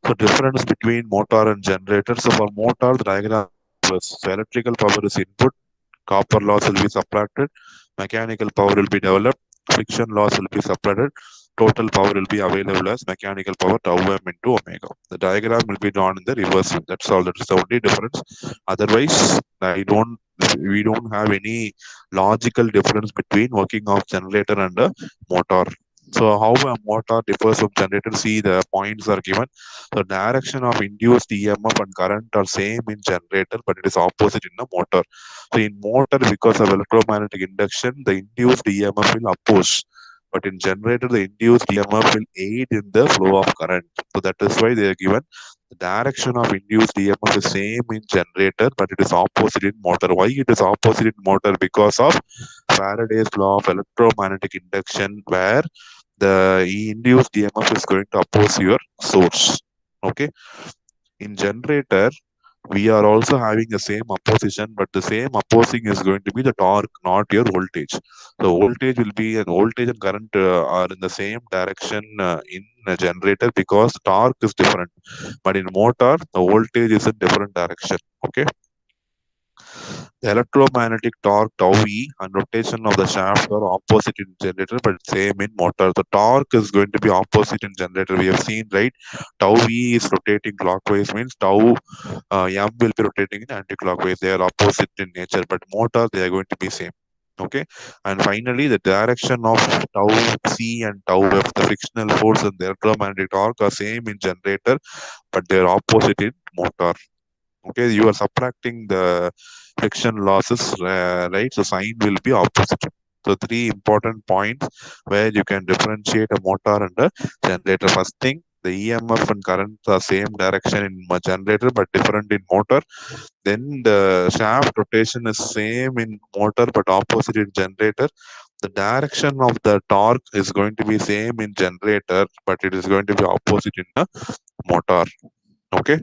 So difference between motor and generator. So for motor, the diagram is so electrical power is input, copper loss will be subtracted, mechanical power will be developed, friction loss will be subtracted, total power will be available as mechanical power tau m into omega. The diagram will be drawn in the reverse. That's all. That is the only difference. Otherwise, I don't. We don't have any logical difference between working of generator and a motor. So how a motor differs from generator? See, the points are given. The direction of induced EMF and current are same in generator, but it is opposite in a motor. So in motor, because of electromagnetic induction, the induced EMF will oppose. But in generator, the induced EMF will aid in the flow of current. So that is why they are given. The direction of induced EMF is same in generator, but it is opposite in motor. Why it is opposite in motor? Because of Faraday's law of electromagnetic induction, where the induced EMF is going to oppose your source. Okay. In generator, we are also having the same opposition, but the same opposing is going to be the torque, not your voltage. So voltage will be, an voltage and current are in the same direction in a generator, because torque is different. But in motor, the voltage is in different direction. Okay. The electromagnetic torque tau E and rotation of the shaft are opposite in generator, but same in motor. The torque is going to be opposite in generator. We have seen, right? Tau E is rotating clockwise, means tau M will be rotating in anti-clockwise. They are opposite in nature, but motor, they are going to be same. Okay. And finally, the direction of tau C and tau F, the frictional force and the electromagnetic torque are same in generator, but they are opposite in motor. Okay, you are subtracting the friction losses, right? So sign will be opposite. So three important points where you can differentiate a motor and a generator. First thing, the EMF and current are same direction in generator but different in motor. Then the shaft rotation is same in motor but opposite in generator. The direction of the torque is going to be same in generator, but it is going to be opposite in a motor. Okay.